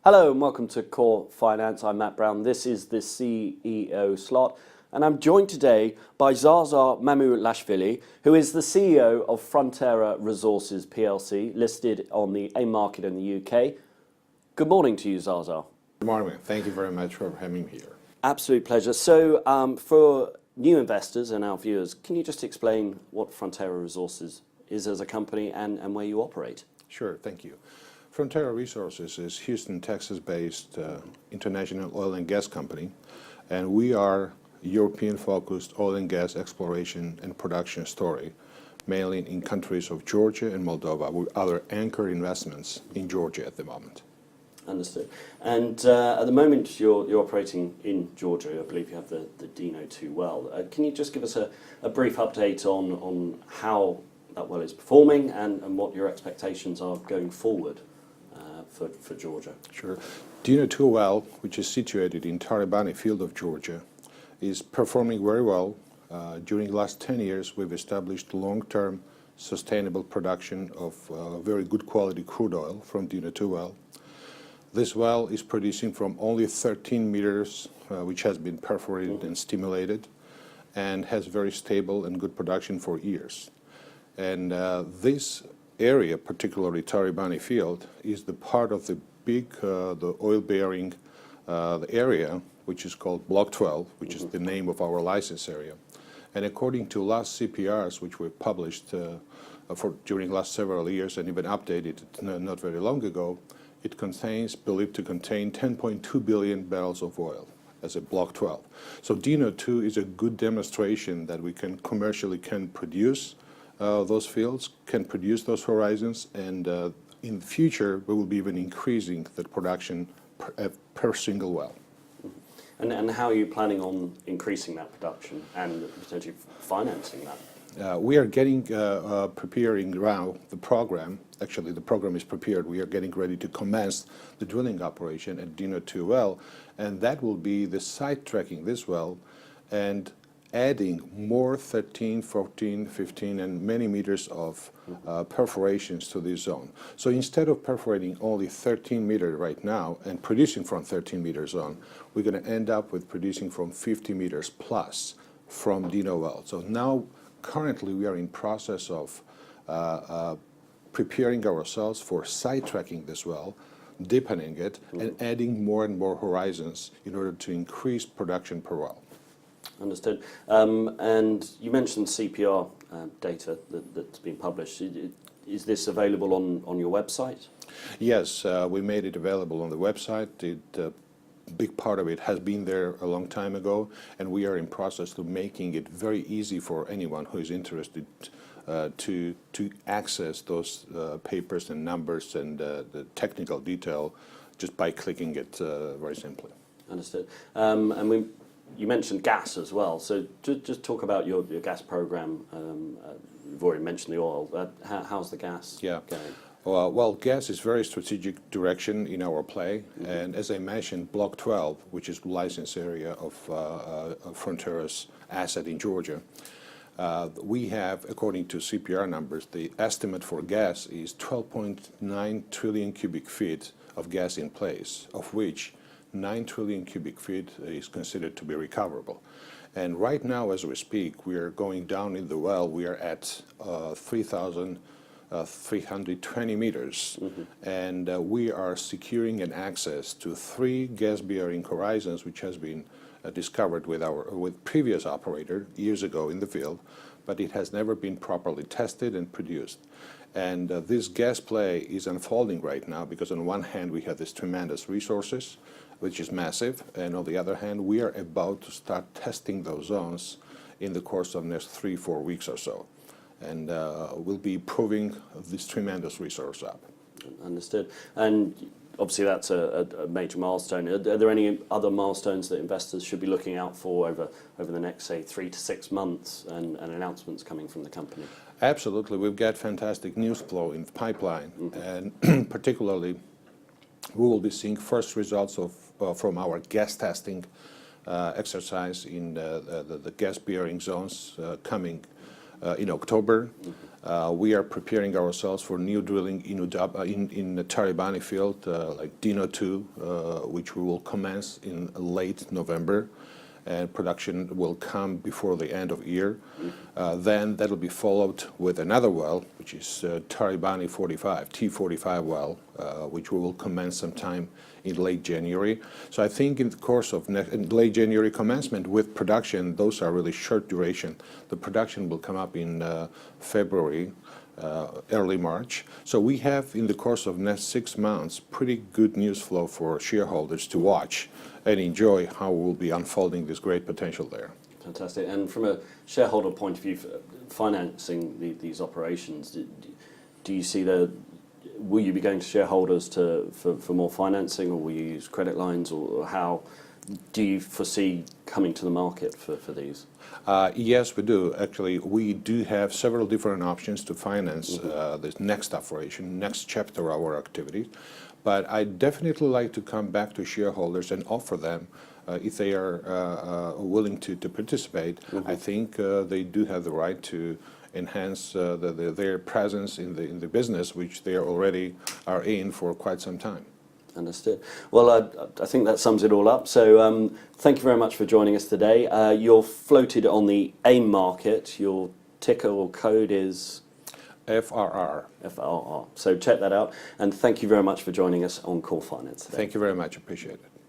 Hello and welcome to Core Finance. I'm Matt Brown. This is the CEO slot, and I'm joined today by Zaza Mamulaishvili, who is the CEO of Frontera Resources PLC, listed on the AIM market in the UK. Good morning to you, Zaza. Good morning. Thank you very much for having me here. Absolute pleasure. So, for new investors and our viewers, can you just explain what Frontera Resources is as a company and where you operate? Sure, thank you. Frontera Resources is Houston, Texas-based international oil and gas company, and we are European-focused oil and gas exploration and production story, mainly in countries of Georgia and Moldova, with other anchor investments in Georgia at the moment. Understood. And at the moment you're operating in Georgia. I believe you have the Dino 2 well. Can you just give us a brief update on how that well is performing and what your expectations are going forward for Georgia? Sure. Dino 2 well, which is situated in Taribani field of Georgia, is performing very well. During the last 10 years, we've established long-term sustainable production of very good quality crude oil from Dino 2 well. This well is producing from only 13 meters, which has been perforated and stimulated, and has very stable and good production for years. And this area, particularly Taribani field, is the part of the big, the oil-bearing area, which is called Block 12, which is the name of our license area. And according to last CPRs, which were published during the last several years and even updated not very long ago, it believed to contain 10.2 billion barrels of oil as a Block 12. So Dino 2 is a good demonstration that we can commercially produce those fields, can produce those horizons, and in the future we will be even increasing the production per single well. And how are you planning on increasing that production and potentially financing that? We are preparing now the program. Actually, the program is prepared. We are getting ready to commence the drilling operation at Dino 2 well, and that will be the site tracking this well and adding more 13, 14, 15 and many meters of perforations to this zone. So instead of perforating only 13 meters right now and producing from 13 meters on, we're going to end up with producing from 50 meters plus from Dino well. So now currently we are in process of preparing ourselves for site tracking this well, deepening it, and adding more and more horizons in order to increase production per well. Understood. And you mentioned CPR data that's been published. Is this available on your website? Yes, we made it available on the website. A big part of it has been there a long time ago, and we are in process of making it very easy for anyone who is interested to access those papers and numbers and the technical detail just by clicking it very simply. Understood. You mentioned gas as well, so just talk about your gas program. You've already mentioned the oil. How's the gas going? Well, gas is very strategic direction in our play, and as I mentioned, Block 12, which is the license area of Frontera's asset in Georgia, we have, according to CPR numbers, the estimate for gas is 12.9 trillion cubic feet of gas in place, of which 9 trillion cubic feet is considered to be recoverable. And right now, as we speak, we are going down in the well. We are at 3,320 meters, and we are securing an access to 3 gas-bearing horizons, which has been discovered with previous operator years ago in the field, but it has never been properly tested and produced. And this gas play is unfolding right now because on one hand we have this tremendous resources, which is massive, and on the other hand we are about to start testing those zones in the course of the next 3-4 weeks or so, and we'll be proving this tremendous resource up. Understood. And obviously that's a major milestone. Are there any other milestones that investors should be looking out for over the next, say, 3 to 6 months and announcements coming from the company? Absolutely. We've got fantastic news flow in the pipeline, and particularly we will be seeing first results from our gas testing exercise in the gas bearing zones coming in October. We are preparing ourselves for new drilling in the Taribani field, like Dino 2, which we will commence in late November, and production will come before the end of year. Then that will be followed with another well, which is Taribani 45, T45 well, which we will commence sometime in late January. So I think in the course of late January commencement with production, those are really short duration. The production will come up in February, early March. So we have, in the course of next 6 months, pretty good news flow for shareholders to watch and enjoy how we'll be unfolding this great potential there. Fantastic. And from a shareholder point of view, financing these operations, do you see will you be going to shareholders for more financing, or will you use credit lines, or how do you foresee coming to the market for these? Yes, we do. Actually, we do have several different options to finance this next operation, next chapter of our activity. But I definitely like to come back to shareholders and offer them, if they are willing to participate, I think they do have the right to enhance their presence in the business, which they already are in for quite some time. Understood. Well, I think that sums it all up. So thank you very much for joining us today. You're floated on the AIM market. Your ticker or code is? FRR. FRR. So check that out. And thank you very much for joining us on Core Finance today. Thank you very much. Appreciate it.